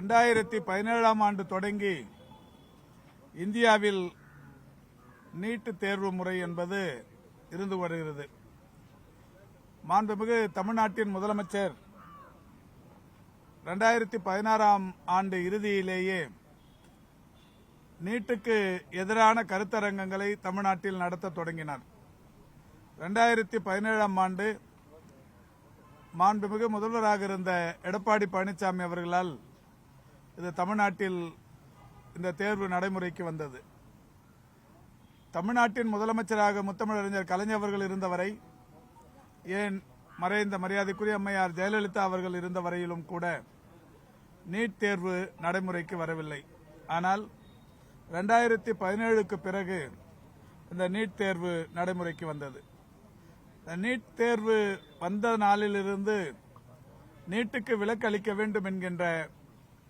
2017 ஆண்டு தொடங்கி இந்தியாவில் நீட் தேர்வு முறை என்பது இருந்து வருகிறது. மாண்புமிகு தமிழ்நாட்டின் முதலமைச்சர் 2016 ஆண்டு இறுதியிலேயே நீட்டுக்கு எதிரான கருத்தரங்கங்களை தமிழ்நாட்டில் நடத்த தொடங்கினார். 2017 ஆண்டு மாண்புமிகு முதல்வராக இருந்த எடப்பாடி பழனிசாமி அவர்களால் இது தமிழ்நாட்டில் இந்த தேர்வு நடைமுறைக்கு வந்தது. தமிழ்நாட்டின் முதலமைச்சராக முத்தமிழறிஞர் கலைஞர் அவர்கள் இருந்தவரை, ஏன் மறைந்த மரியாதைக்குரிய அம்மையார் ஜெயலலிதா அவர்கள் இருந்த வரையிலும் கூட நீட் தேர்வு நடைமுறைக்கு வரவில்லை. ஆனால் 2017க்கு பிறகு இந்த நீட் தேர்வு நடைமுறைக்கு வந்தது. நீட் தேர்வு வந்த நாளிலிருந்து நீட்டுக்கு விலக்கு அளிக்க வேண்டும் என்கின்ற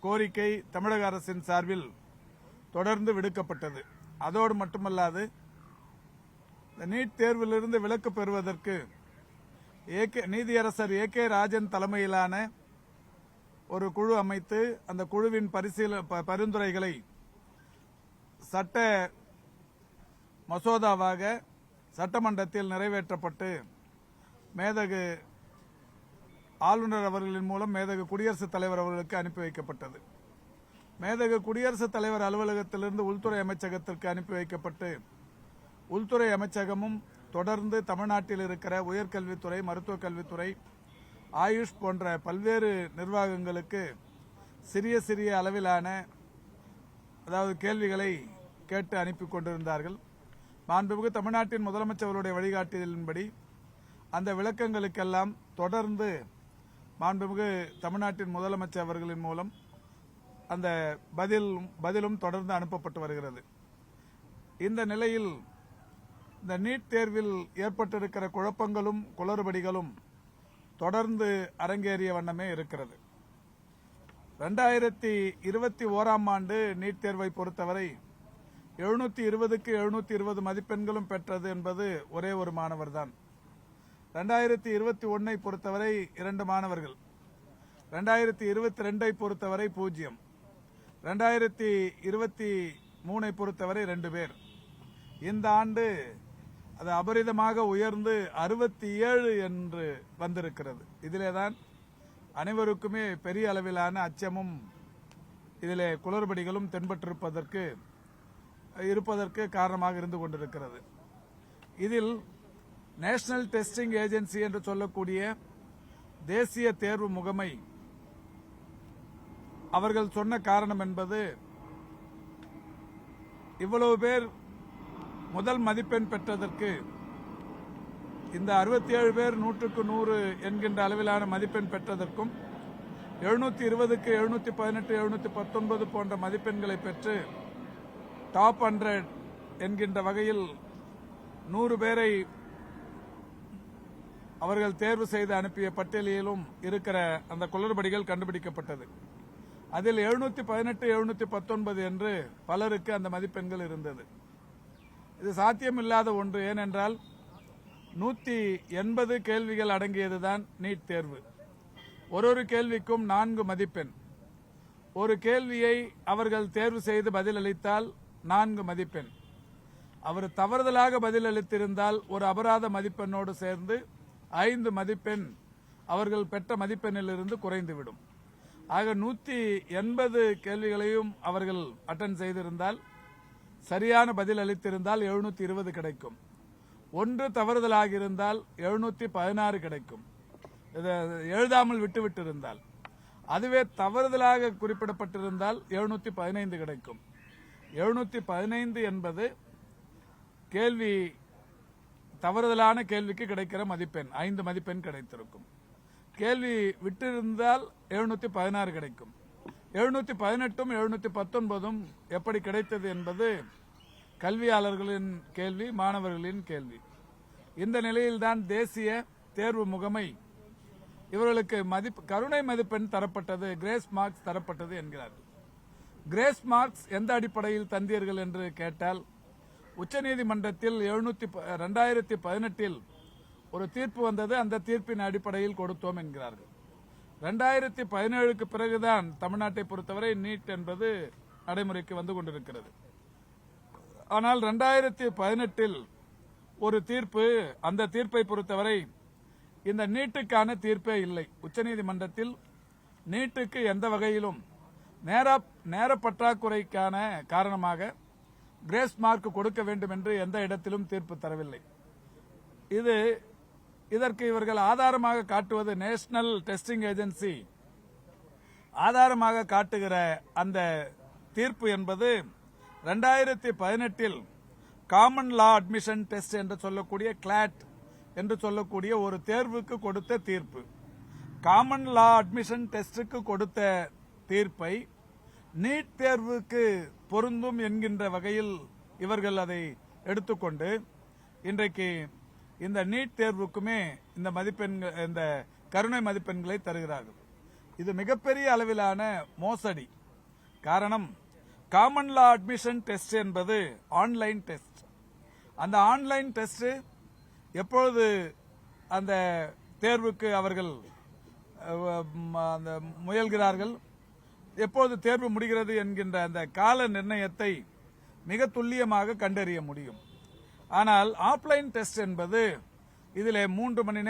கோரிக்கை தமிழக அரசின் சார்பில் தொடர்ந்து விடுக்கப்பட்டது. அதோடு மட்டுமல்லாது நீட் தேர்விலிருந்து விலக்கு பெறுவதற்கு நீதியரசர் A.K. ராஜன் தலைமையிலான ஒரு குழு அமைத்து அந்த குழுவின் பரிந்துரைகளை சட்ட மசோதாவாக சட்டமன்றத்தில் நிறைவேற்றப்பட்டு மேதகு ஆளுநர் அவர்களின் மூலம் மேதகு குடியரசுத் தலைவர் அவர்களுக்கு அனுப்பி வைக்கப்பட்டது. மேதகு குடியரசுத் தலைவர் அலுவலகத்திலிருந்து உள்துறை அமைச்சகத்திற்கு அனுப்பி வைக்கப்பட்டு உள்துறை அமைச்சகமும் தொடர்ந்து தமிழ்நாட்டில் இருக்கிற உயர்கல்வித்துறை, மருத்துவக் கல்வித்துறை, ஆயுஷ் போன்ற பல்வேறு நிர்வாகங்களுக்கு சிறிய சிறிய அளவிலான கேள்விகளை கேட்டு அனுப்பி கொண்டிருந்தார்கள். மாண்புமிகு தமிழ்நாட்டின் முதலமைச்சர்களுடைய வழிகாட்டுதலின்படி அந்த விளக்கங்களுக்கெல்லாம் தொடர்ந்து மாண்புமிகு தமிழ்நாட்டின் முதலமைச்சர் அவர்களின் மூலம் அந்த பதிலும் தொடர்ந்து அனுப்பப்பட்டு வருகிறது. இந்த நிலையில் இந்த நீட் தேர்வில் ஏற்பட்டிருக்கிற குழப்பங்களும் குளறுபடிகளும் தொடர்ந்து அரங்கேறிய வண்ணமே இருக்கிறது. 2021 ஆண்டு நீட் தேர்வை பொறுத்தவரை 720க்கு 720 மதிப்பெண்களும் பெற்றது என்பது ஒரே ஒரு மாணவர் தான். 2021 பொறுத்தவரை 2 மாணவர்கள், 2022 பொறுத்தவரை 0, 2023 பொறுத்தவரை 2 பேர். இந்த ஆண்டு அது அபரிதமாக உயர்ந்து 67 என்று வந்திருக்கிறது. இதிலேதான் அனைவருக்குமே பெரிய அளவிலான அச்சமும் இதிலே குளறுபடிகளும் தென்பட்டிருப்பதற்கு காரணமாக இருந்து கொண்டிருக்கிறது. இதில் நேஷனல் டெஸ்டிங் ஏஜென்சி என்று சொல்லக்கூடிய தேசிய தேர்வு முகமை அவர்கள் சொன்ன காரணம் என்பது, இவ்வளவு பேர் முதல் மதிப்பெண் பெற்றதற்கு இந்த 67 பேர் 100க்கு 100 என்கின்ற அளவிலான மதிப்பெண் பெற்றதற்கும் 720க்கு 718, 719 போன்ற மதிப்பெண்களை பெற்று டாப் 100 என்கின்ற வகையில் 100 பேரை அவர்கள் தேர்வு செய்து அனுப்பிய பட்டியலிலும் இருக்கிற அந்த குளறுபடிகள் கண்டுபிடிக்கப்பட்டது. அதில் 718, 719 என்று பலருக்கு அந்த மதிப்பெண்கள் இருந்தது. இது சாத்தியமில்லாத ஒன்று. ஏனென்றால் 180 கேள்விகள் அடங்கியதுதான் நீட் தேர்வு. ஒரு கேள்விக்கும் 4 மதிப்பெண். ஒரு கேள்வியை அவர்கள் தேர்வு செய்து பதிலளித்தால் 4 மதிப்பெண். அவர் தவறுதலாக பதிலளித்திருந்தால் ஒரு அபராத மதிப்பெண்ணோடு சேர்ந்து 5 மதிப்பெண் அவர்கள் பெற்ற மதிப்பெண்ணிலிருந்து குறைந்துவிடும். ஆக 180 கேள்விகளையும் அவர்கள் அட்டன் செய்திருந்தால், சரியான பதில் அளித்திருந்தால் 720 கிடைக்கும். ஒன்று தவறுதலாக இருந்தால் 716 கிடைக்கும். எழுதாமல் விட்டுவிட்டிருந்தால், அதுவே தவறுதலாக குறிப்பிடப்பட்டிருந்தால் 715 கிடைக்கும். 715 என்பது கேள்வி தவறுதலான கேள்விக்கு கிடைக்கிற மதிப்பெண். 5 மதிப்பெண் கிடைத்திருக்கும். கேள்வி விட்டிருந்தால் 716 கிடைக்கும். 718ம் 719ம் எப்படி கிடைத்தது என்பது கல்வியாளர்களின் கேள்வி, மாணவர்களின் கேள்வி. இந்த நிலையில்தான் தேசிய தேர்வு முகமை இவர்களுக்கு கருணை மதிப்பெண் தரப்பட்டது, கிரேஸ் மார்க்ஸ் தரப்பட்டது என்கிறார்கள். கிரேஸ் மார்க்ஸ் எந்த அடிப்படையில் தந்தீர்கள் என்று கேட்டால், உச்சநீதிமன்றத்தில் 2018 ஒரு தீர்ப்பு வந்தது, அந்த தீர்ப்பின் அடிப்படையில் கொடுத்தோம் என்கிறார்கள். 2017க்கு பிறகுதான் தமிழ்நாட்டை பொறுத்தவரை நீட் என்பது நடைமுறைக்கு வந்து கொண்டிருக்கிறது. ஆனால் 2018 ஒரு தீர்ப்பு, அந்த தீர்ப்பை பொறுத்தவரை இந்த நீட்டுக்கான தீர்ப்பே இல்லை. உச்சநீதிமன்றத்தில் நீட்டுக்கு எந்த வகையிலும் நேர பற்றாக்குறைக்கான காரணமாக கிரேஸ் மார்க் கொடுக்க வேண்டும் என்று எந்த இடத்திலும் தீர்ப்பு தரவில்லை. இதற்கு இவர்கள் ஆதாரமாக காட்டுவது நேஷனல் டெஸ்டிங் ஏஜென்சி ஆதாரமாக காட்டுகிற அந்த தீர்ப்பு என்பது 2018 காமன் லா அட்மிஷன் டெஸ்ட் என்று சொல்லக்கூடிய கிளாட் என்று சொல்லக்கூடிய ஒரு தேர்வுக்கு கொடுத்த தீர்ப்பு. காமன் லா அட்மிஷன் டெஸ்டுக்கு கொடுத்த தீர்ப்பை நீட் தேர்வுக்கு பொருந்தும் என்கின்ற வகையில் இவர்கள் அதை எடுத்துக்கொண்டு இன்றைக்கு இந்த நீட் தேர்வுக்குமே இந்த கருணை மதிப்பெண்களை தருகிறார்கள். இது மிகப்பெரிய அளவிலான மோசடி. காரணம், காமன் லா அட்மிஷன் டெஸ்ட் என்பது ஆன்லைன் டெஸ்ட். அந்த ஆன்லைன் டெஸ்ட் எப்பொழுது அந்த தேர்வுக்கு அவர்கள் முயல்கிறார்கள், எப்போது தேர்வு முடிகிறது என்கின்ற அந்த கால நிர்ணயத்தை மிக துல்லியமாக கண்டறிய முடியும். ஆனால் ஆஃப்லைன் டெஸ்ட் என்பது இதிலே 3 மணி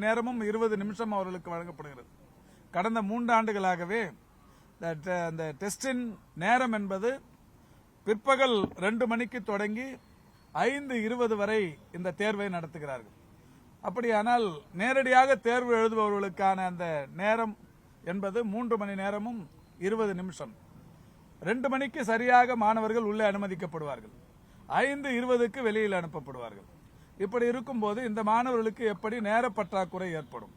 நேரமும் 20 நிமிஷம் அவர்களுக்கு வழங்கப்படுகிறது. கடந்த 3 ஆண்டுகளாகவே அந்த டெஸ்டின் நேரம் என்பது பிற்பகல் 2 மணிக்கு தொடங்கி 5:20 வரை இந்த தேர்வை நடத்துகிறார்கள். அப்படியானால் நேரடியாக தேர்வு எழுதுபவர்களுக்கான அந்த நேரம் என்பது 3 மணி நேரமும் 20 நிமிஷம். 2 மணிக்கு சரியாக மாணவர்கள் உள்ளே அனுமதிக்கப்படுவார்கள், 5:20க்கு வெளியில் அனுப்பப்படுவார்கள். இப்படி இருக்கும்போது இந்த மாணவர்களுக்கு எப்படி நேர பற்றாக்குறை ஏற்படும்?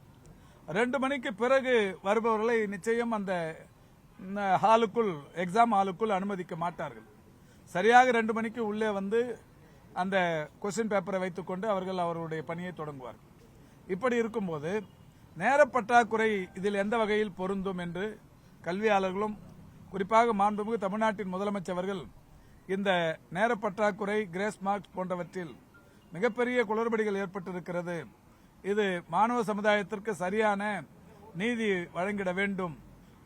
2 மணிக்கு பிறகு வருபவர்களை நிச்சயம் அந்த ஹாலுக்குள், எக்ஸாம் ஹாலுக்குள் அனுமதிக்க மாட்டார்கள். சரியாக 2 மணிக்கு உள்ளே வந்து அந்த கொஸ்டின் பேப்பரை வைத்துக்கொண்டு அவர்கள் அவருடைய பணியை தொடங்குவார்கள். இப்படி இருக்கும்போது நேர பற்றாக்குறை இதில் எந்த வகையில் பொருந்தும் என்று கல்வியாளர்களும் குறிப்பாக மாண்புமிகு தமிழ்நாட்டின் முதலமைச்சர்கள் இந்த நேர பற்றாக்குறை, கிரேஸ் மார்க்ஸ் போன்றவற்றில் மிகப்பெரிய குளறுபடிகள் ஏற்பட்டிருக்கிறது, இது மாணவ சமுதாயத்திற்கு சரியான நீதி வழங்கிட வேண்டும்,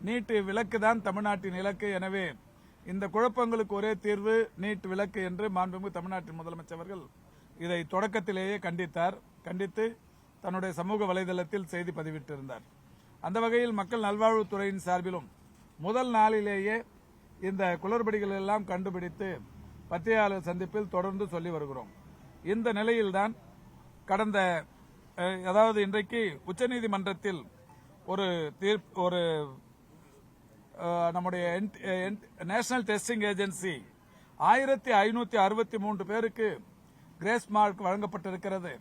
நீட் விலக்கு தான் தமிழ்நாட்டின் இலக்கு, எனவே இந்த குழப்பங்களுக்கு ஒரே தீர்வு நீட் விலக்கு என்று மாண்புமிகு தமிழ்நாட்டின் முதலமைச்சர்கள் இதை தொடக்கத்திலேயே கண்டித்து தன்னுடைய சமூக வலைதளத்தில் செய்தி பதிவிட்டிருந்தார். அந்த வகையில் மக்கள் நல்வாழ்வுத்துறையின் சார்பிலும் முதல் நாளிலேயே இந்த குளறுபடிகள் எல்லாம் கண்டுபிடித்து பத்திரிகையாளர் சந்திப்பில் தொடர்ந்து சொல்லி வருகிறோம். இந்த நிலையில்தான் அதாவது இன்றைக்கு உச்சநீதிமன்றத்தில் ஒரு நம்முடைய நேஷனல் டெஸ்டிங் ஏஜென்சி 1563 பேருக்கு கிரேஸ் மார்க் வழங்கப்பட்டிருக்கிறது.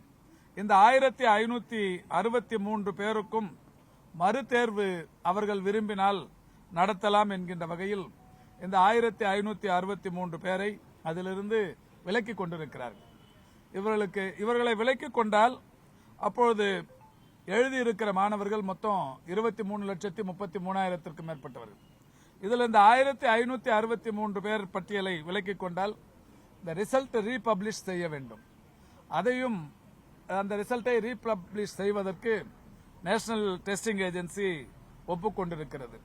இந்த 1563 பேருக்கும் மறுதேர்வு அவர்கள் விரும்பினால் நடத்தலாம் என்கின்ற வகையில் இந்த 1563 பேரை அதிலிருந்து விலக்கிக் கொண்டிருக்கிறார்கள். இவர்களை விலக்கிக் கொண்டால் அப்பொழுது எழுதியிருக்கிற மாணவர்கள் மொத்தம் 23,33,000 மேற்பட்டவர்கள். இதில் இந்த 1563 பேர் பட்டியலை விலக்கிக் கொண்டால் இந்த ரிசல்ட் ரீபப்ளிஷ் செய்ய வேண்டும். அதையும் அந்த ரிசல்ட்டை ரீபப்ளிஷ் செய்வதற்கு நேஷனல் டெஸ்டிங் ஏஜென்சி ஒப்புக்கொண்டிருக்கிறது.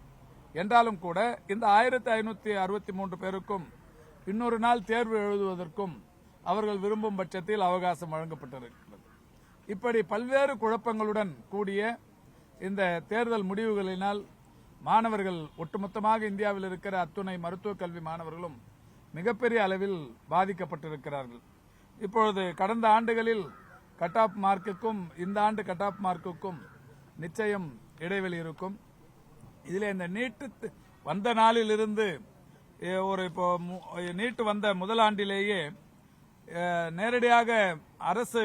என்றாலும் கூட இந்த 1563 பேருக்கும் இன்னொரு நாள் தேர்வு எழுதுவதற்கும் அவர்கள் விரும்பும் பட்சத்தில் அவகாசம் வழங்கப்பட்டிருக்கிறது. இப்படி பல்வேறு குழப்பங்களுடன் கூடிய இந்த தேர்தல் முடிவுகளினால் மாணவர்கள், ஒட்டுமொத்தமாக இந்தியாவில் இருக்கிற அத்துணை மருத்துவக் கல்வி மாணவர்களும் மிகப்பெரிய அளவில் பாதிக்கப்பட்டிருக்கிறார்கள். இப்பொழுது கடந்த ஆண்டுகளில் கட் ஆஃப் மார்க்குக்கும் இந்த ஆண்டு கட் ஆஃப் மார்க்குக்கும் நிச்சயம் இடைவெளி இருக்கும். இதில் இந்த நீட்டு வந்த நாளிலிருந்து இப்போ நீட்டு வந்த முதல் ஆண்டிலேயே நேரடியாக அரசு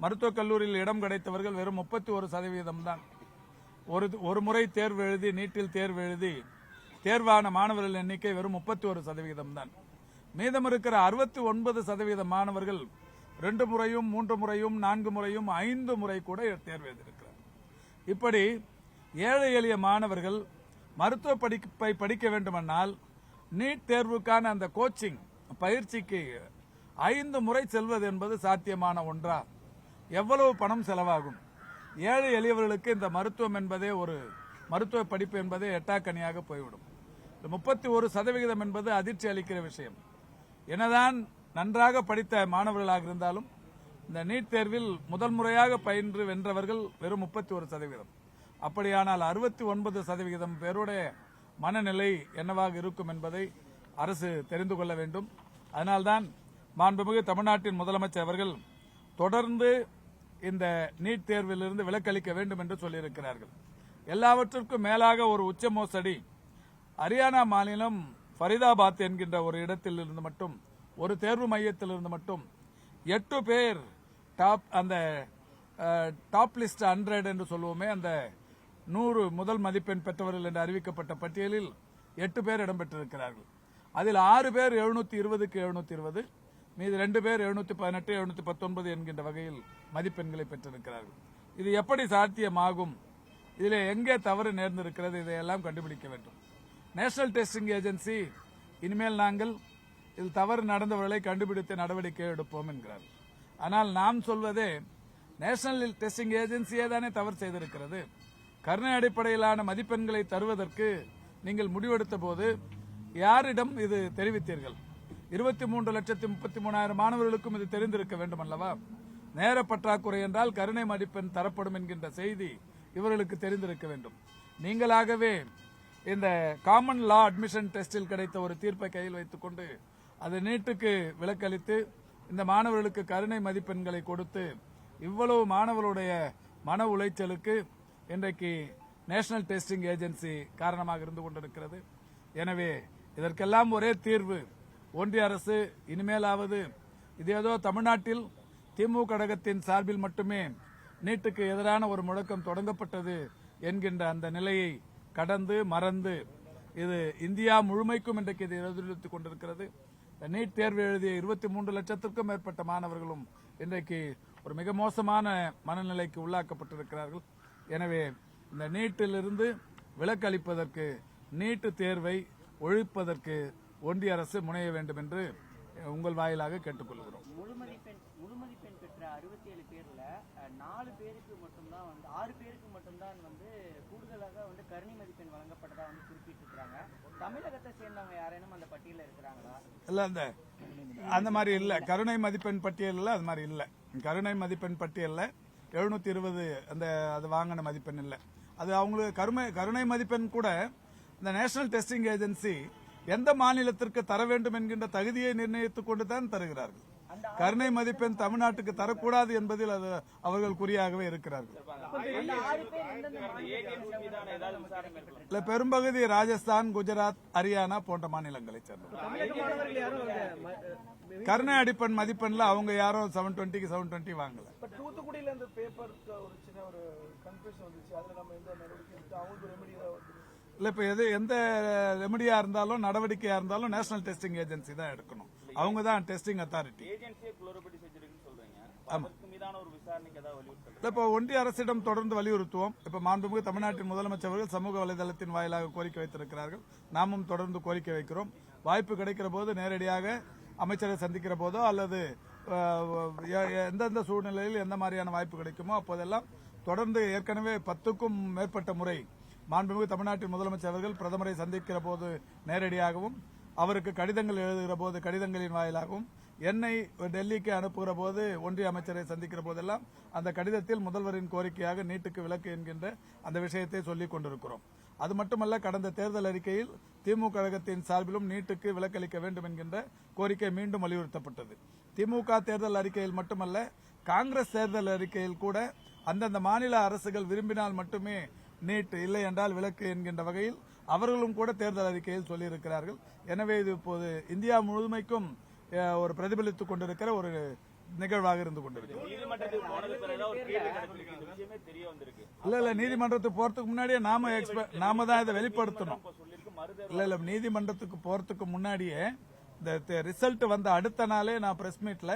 மருத்துவக் கல்லூரியில் இடம் கிடைத்தவர்கள் வெறும் 31% தான். ஒரு முறை தேர்வு எழுதி, நீட்டில் தேர்வு எழுதி தேர்வான மாணவர்கள் எண்ணிக்கை வெறும் 31% தான். மீதம் இருக்கிற 69% மாணவர்கள் 2 முறையும் 3 முறையும் 4 முறையும் 5 முறை கூட தேர்வு எழுதியிருக்கிறார். இப்படி ஏழை எளிய மாணவர்கள் மருத்துவ படிப்பை படிக்க வேண்டுமென்றால் நீட் தேர்வுக்கான அந்த கோச்சிங் பயிற்சிக்கு 5 முறை செல்வது என்பது சாத்தியமான ஒன்றா? எவ்வளவு பணம் செலவாகும்? ஏழை எளியவர்களுக்கு இந்த மருத்துவம் என்பதே ஒரு மருத்துவ படிப்பு என்பதே எட்டாக்கனியாக போய்விடும். 31% என்பது அதிர்ச்சி அளிக்கிற விஷயம். என்னதான் நன்றாக படித்த மாணவர்களாக இருந்தாலும் இந்த நீட் தேர்வில் முதல் முறையாக பயின்று வென்றவர்கள் வெறும் 31%. அப்படியானால் 69% பேருடைய மனநிலை என்னவாக இருக்கும் என்பதை அரசு தெரிந்து கொள்ள வேண்டும். அதனால்தான் மாண்புமிகு தமிழ்நாட்டின் முதலமைச்சர் அவர்கள் தொடர்ந்து இந்த நீட் தேர்விலிருந்து விலக்களிக்க வேண்டும் என்று சொல்லியிருக்கிறார்கள். எல்லாவற்றிற்கும் மேலாக ஒரு உச்ச மோசடி ஹரியானா மாநிலம் ஃபரிதாபாத் என்கின்ற ஒரு இடத்தில் இருந்து மட்டும், ஒரு தேர்வு மையத்திலிருந்து மட்டும் 8 பேர் டாப் லிஸ்ட் 100 என்று சொல்லுவோமே, அந்த 100 முதல் மதிப்பெண் பெற்றவர்கள் என்று அறிவிக்கப்பட்ட பட்டியலில் 8 பேர் இடம்பெற்றிருக்கிறார்கள். அதில் 6 பேர் 720க்கு 720, மீது 2 பேர் 718 719 என்கின்ற வகையில் மதிப்பெண்களை பெற்றிருக்கிறார்கள். இது எப்படி சாத்தியமாகும்? இதில் எங்கே தவறு நேர்ந்திருக்கிறது? இதையெல்லாம் கண்டுபிடிக்க வேண்டும். நேஷனல் டெஸ்டிங் ஏஜென்சி இனிமேல் நாங்கள் இதில் தவறு நடந்தவர்களை கண்டுபிடித்து நடவடிக்கை எடுப்போம் என்கிறார். ஆனால் நாம் சொல்வதே, நேஷனல் டெஸ்டிங் ஏஜென்சியே தானே தவறு செய்திருக்கிறது. கருணை அடிப்படையிலான மதிப்பெண்களை தருவதற்கு நீங்கள் முடிவெடுத்த போது யாரிடம் இது தெரிவித்தீர்கள்? 23,33,000 மாணவர்களுக்கும் இது தெரிந்திருக்க வேண்டும் அல்லவா? நேர பற்றாக்குறை என்றால் கருணை மதிப்பெண் தரப்படும் என்கின்ற செய்தி இவர்களுக்கு தெரிந்திருக்க வேண்டும். நீங்களாகவே இந்த காமன் லா அட்மிஷன் டெஸ்டில் கிடைத்த ஒரு தீர்ப்பை கையில் வைத்துக் கொண்டு அது நீட்டுக்கு விலக்களித்து இந்த மாணவர்களுக்கு கருணை மதிப்பெண்களை கொடுத்து இவ்வளவு மாணவர்களுடைய மன உளைச்சலுக்கு இன்றைக்கு நேஷனல் டெஸ்டிங் ஏஜென்சி காரணமாக இருந்து கொண்டிருக்கிறது. எனவே இதற்கெல்லாம் ஒரே தீர்வு, ஒன்றிய அரசு இனிமேலாவது இது ஏதோ தமிழ்நாட்டில் திமுக கழகத்தின் சார்பில் மட்டுமே நீட்டுக்கு எதிரான ஒரு முழக்கம் தொடங்கப்பட்டது என்கின்ற அந்த நிலையை கடந்து மறந்து இது இந்தியா முழுமைக்கும் இன்றைக்கு இது எதிரொலித்துக் கொண்டிருக்கிறது. நீட் தேர்வு எழுதிய 23 லட்சத்திற்கும் மேற்பட்ட மாணவர்களும் இன்றைக்கு ஒரு மிக மோசமான மனநிலைக்கு உள்ளாக்கப்பட்டிருக்கிறார்கள். எனவே இந்த நீட்டிலிருந்து விலக்களிப்பதற்கு, நீட்டு தேர்வை ஒழிப்பதற்கு ஒன்றிய அரசு முனைய வேண்டும் என்று உங்கள் வாயிலாக கேட்டுக்கொள்கிறோம். முழுமதிப்பெண் பெற்ற 67 பேர்ல 4 பேருக்கு மட்டும்தான் 6 பேருக்கு மட்டும்தான் கூடுதலாக கருணை மதிப்பெண் வழங்கப்பட்டதா குறிப்பிட்டிருக்கிறாங்க. தமிழகத்தை சேர்ந்தவங்க யாரேனும் அந்த பட்டியலில் இருக்கிறாங்களா? இல்ல, அந்த மாதிரி இல்ல. கருணை மதிப்பெண் பட்டியலில் அது மாதிரி இல்ல. கருணை மதிப்பெண் பட்டியலில் 720 அது வாங்கின மதிப்பெண் இல்ல. அது அவங்களுக்கு கருணை மதிப்பெண் கூட இந்த நேஷனல் டெஸ்டிங் ஏஜென்சி எந்த மாநிலத்திற்கு தர வேண்டும் என்கின்ற தகுதியை நிர்ணயித்துக் கொண்டுதான் தருகிறார்கள். கருணை மதிப்பெண் தமிழ்நாட்டுக்கு தரக்கூடாது என்பதில் அது அவர்கள் குறியாகவே இருக்கிறார்கள். இல்ல, பெரும்பகுதி ராஜஸ்தான், குஜராத், ஹரியானா போன்ற மாநிலங்களை சேர்ந்தவர்கள். கருணை அடிப்படை மதிப்பெண்ல அவங்க யாரும் 720க்கு 720 வாங்கல. தூத்துக்குடியில இந்த பேப்பருக்கு ஒரு சின்ன ஒரு கன்ஃபியூஷன் வந்துச்சு. அதுல நம்ம எந்த நடவடிக்கை எடுத்து அவங்களுக்கு ரெமெடியா இல்ல, இப்ப எந்த ரெமடியா இருந்தாலும் நடவடிக்கையா இருந்தாலும் நேஷனல் டெஸ்டிங் ஏஜென்சி தான் எடுக்கணும். அவங்க தான் டெஸ்டிங் அத்தாரிட்டி. இப்ப ஒன்றிய அரசிடம் தொடர்ந்து வலியுறுத்துவோம். இப்ப மாண்புமிகு தமிழ்நாட்டின் முதலமைச்சர் அவர்கள் சமூக வலைதளத்தின் வாயிலாக கோரிக்கை வைத்திருக்கிறார்கள். நாமும் தொடர்ந்து கோரிக்கை வைக்கிறோம். வாய்ப்பு கிடைக்கிற போது நேரடியாக அமைச்சரை சந்திக்கிற போதோ அல்லது எந்தெந்த சூழ்நிலையில் எந்த மாதிரியான வாய்ப்பு கிடைக்குமோ அப்போதெல்லாம் தொடர்ந்து ஏற்கனவே 10க்கும் மேற்பட்ட முறை மாண்புமிகு தமிழ்நாட்டின் முதலமைச்சர் அவர்கள் பிரதமரை சந்திக்கிற போது நேரடியாகவும், அவருக்கு கடிதங்கள் எழுதுகிற போது கடிதங்களின் வாயிலாகவும், என்னை டெல்லிக்கு அனுப்புகிற போது ஒன்றிய அமைச்சரை சந்திக்கிற போதெல்லாம் அந்த கடிதத்தில் முதல்வரின் கோரிக்கையாக நீட்டுக்கு விலக்கு என்கின்ற அந்த விஷயத்தை சொல்லிக் கொண்டிருக்கிறோம். அது மட்டுமல்ல, கடந்த தேர்தல் அறிக்கையில் திமுக கழகத்தின் சார்பிலும் நீட்டுக்கு விலக்களிக்க வேண்டும் என்கின்ற கோரிக்கை மீண்டும் வலியுறுத்தப்பட்டது. திமுக தேர்தல் அறிக்கையில் மட்டுமல்ல, காங்கிரஸ் தேர்தல் அறிக்கையில் கூட அந்தந்த மாநில அரசுகள் விரும்பினால் மட்டுமே நீட், இல்லை என்றால் விலக்கு என்கின்ற வகையில் அவர்களும் கூட தேர்தல் அறிக்கையில் சொல்லியிருக்கிறார்கள். எனவே இது இப்போது இந்தியா முழுமைக்கும் ஒரு பிரதிபலித்துக் கொண்டிருக்கிற ஒரு நிகழ்வாக இருந்து கொண்டிருக்கிறது. இல்ல, நீதிமன்றத்துக்கு போறதுக்கு முன்னாடியே நாம தான் இதை வெளிப்படுத்தணும். இல்ல, நீதிமன்றத்துக்கு போறதுக்கு முன்னாடியே இந்த ரிசல்ட் வந்த அடுத்த நாளே நான் பிரஸ் மீட்ல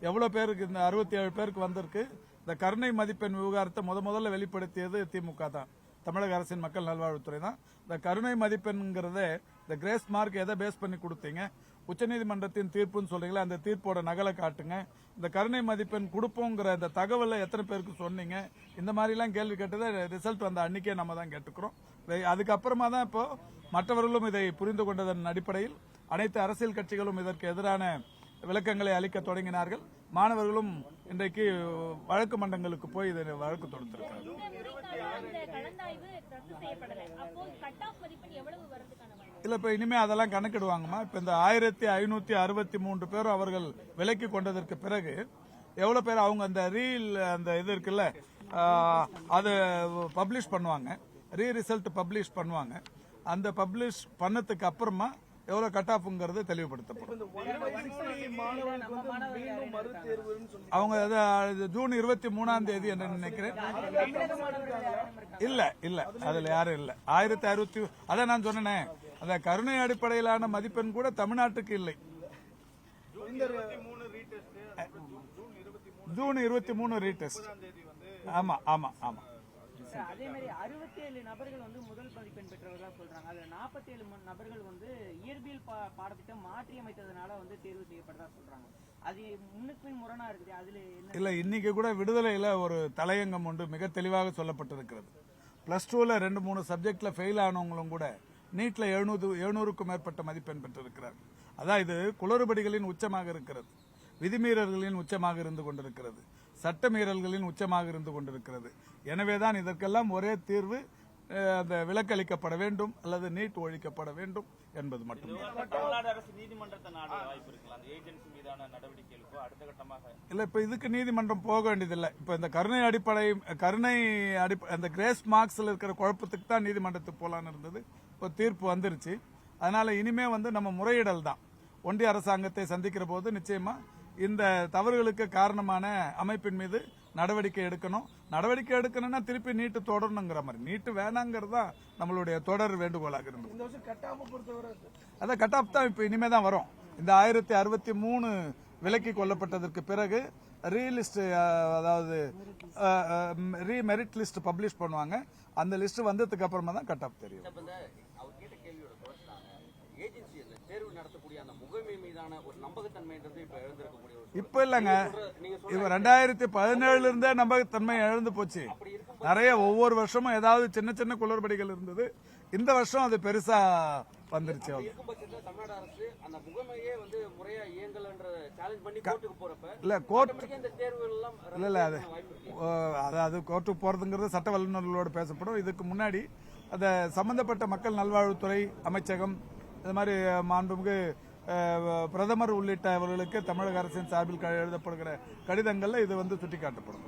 எவ்வளவு பேருக்கு, இந்த 67 பேருக்கு வந்திருக்கு. இந்த கருணை மதிப்பெண் விவகாரத்தை முதல்ல வெளிப்படுத்தியது திமுக தான், தமிழக அரசின் மக்கள் நல்வாழ்வுத்துறை தான். இந்த கருணை மதிப்பெண்ங்கிறத இந்த கிரேஸ் மார்க் எதை பேஸ் பண்ணி கொடுத்தீங்க? உச்சநீதிமன்றத்தின் தீர்ப்புன்னு சொல்றீங்களா, அந்த தீர்ப்போட நகலை காட்டுங்க. இந்த கருணை மதிப்பெண் கொடுப்போங்கிற இந்த தகவலை எத்தனை பேருக்கு சொன்னீங்க? இந்த மாதிரி எல்லாம் கேள்வி கேட்டதை ரிசல்ட் வந்த அன்னைக்கே நம்ம தான் கேட்டுக்கிறோம். அதுக்கப்புறமா தான் இப்போ மற்றவர்களும் இதை புரிந்து கொண்டதன் அடிப்படையில் அனைத்து அரசியல் கட்சிகளும் இதற்கு எதிரான விளக்கங்களை அளிக்க தொடங்கினார்கள். மாணவர்களும் இன்றைக்கு வழக்கு மன்றங்களுக்கு போய் இதை வழக்கு தொடுத்திருக்காங்க. இல்ல இப்ப இனிமே அதெல்லாம் கணக்கிடுவாங்கம்மா. இப்ப இந்த 1563 பேரும் அவர்கள் விலக்கி கொண்டதற்கு பிறகு எவ்வளவு பேர் அவங்க அந்த அந்த இது இருக்குல்ல, அது பப்ளிஷ் பண்ணுவாங்க, ரிசல்ட் பப்ளிஷ் பண்ணுவாங்க. அந்த பப்ளிஷ் பண்ணதுக்கு அப்புறமா எவ்வளவு கட் ஆஃப்ங்கிறது தெளிவுபடுத்தப்படும். அவங்க ஜூன் 23ஆம் தேதி என்று நினைக்கிறேன். இல்ல இல்ல அதுல யாரும் இல்ல. 1060 அதான் நான் சொன்னேன், அந்த கருணை அடிப்படையிலான மதிப்பெண் கூட தமிழ்நாட்டுக்கு இல்லை. June 23 retest. ஆமா ஆமா ஆமா. அதே மாதிரி 67 நபர்கள் வந்து முதல் மதிப்பெண் பெற்றவர்களா சொல்றாங்க. அதுல 47 நபர்கள் வந்து இயற்பியல் பாடத்திட்டம் மாற்றி அமைத்ததுனால வந்து தேர்வு செய்யப்பட்டதா சொல்றாங்க. அது முன்னுக்கு பின் முரணா இருக்குது. அதுல இல்ல இன்னைக்கு கூட விடுதலையில ஒரு தலையங்கம் ஒன்று மிக தெளிவாக சொல்லப்பட்டிருக்கிறது. பிளஸ் 2ல 2-3 சப்ஜெக்ட்ல ஃபெயில் ஆனவங்களும் கூட நீட்ல 700க்கும் மேற்பட்ட மதிப்பெண் பெற்றிருக்கிறார். அதான் இது குளறுபடிகளின் உச்சமாக இருக்கிறது, விதிமீறல்களின் உச்சமாக இருந்து கொண்டிருக்கிறது, சட்ட மீறல்களின் உச்சமாக இருந்து கொண்டிருக்கிறது. எனவேதான் இதற்கெல்லாம் ஒரே தீர்வு, அந்த விலக்களிக்கப்பட வேண்டும் அல்லது நீட் ஒழிக்கப்பட வேண்டும் என்பது மட்டும்தான். இல்ல இப்ப இதுக்கு நீதிமன்றம் போக வேண்டியதில்லை. இப்ப இந்த கருணை அந்த கிரேஸ் மார்க்ஸ்ல இருக்கிற குழப்பத்துக்கு தான் நீதிமன்றத்துக்கு போலான்னு இருந்தது. இப்போ தீர்ப்பு வந்துருச்சு. அதனால இனிமே வந்து நம்ம முறையிடல் தான். ஒன்றிய அரசாங்கத்தை சந்திக்கிற போது நிச்சயமா இந்த தவறுகளுக்கு காரணமான அமைப்பின் மீது நடவடிக்கை எடுக்கணும். நடவடிக்கை எடுக்கணும்னா திருப்பி நீட்டு தொடரணுங்கிற மாதிரி, நீட்டு வேணாங்கிறது தான் நம்மளுடைய தொடர் வேண்டுகோளாக இருந்தது. அதான் கட் ஆஃப் தான் இப்ப இனிமே தான் வரும். இந்த 1063 விலக்கி கொள்ளப்பட்டதற்கு பிறகு ரீலிஸ்ட், அதாவது மெரிட் லிஸ்ட் பப்ளிஷ் பண்ணுவாங்க. அந்த லிஸ்ட் வந்ததுக்கு அப்புறமா தான் கட் ஆஃப் தெரியும். இப்ப இல்லங்க, இப்ப 2017 இருந்தே நம்பகத்தன்மை இழந்து போச்சு. நிறைய ஒவ்வொரு வருஷமும் ஏதாவது சின்ன சின்ன குளறுபடிகள் இருந்தது. இந்த வருஷம் அது பெருசா வந்துருச்சு. இல்ல கோர்ட் இல்ல அது கோர்ட்டுக்கு போறதுங்கிறது சட்ட வல்லுநர்களோடு பேசப்படும். இதுக்கு முன்னாடி அந்த சம்பந்தப்பட்ட மக்கள் நல்வாழ்வுத்துறை அமைச்சகம், இது மாதிரி மாண்புமிகு பிரதமர் உள்ளிட்டவர்களுக்கு தமிழக அரசின் சார்பில் எழுதப்படுகிற கடிதங்கள்ல இது வந்து சுட்டிக்காட்டப்படும்.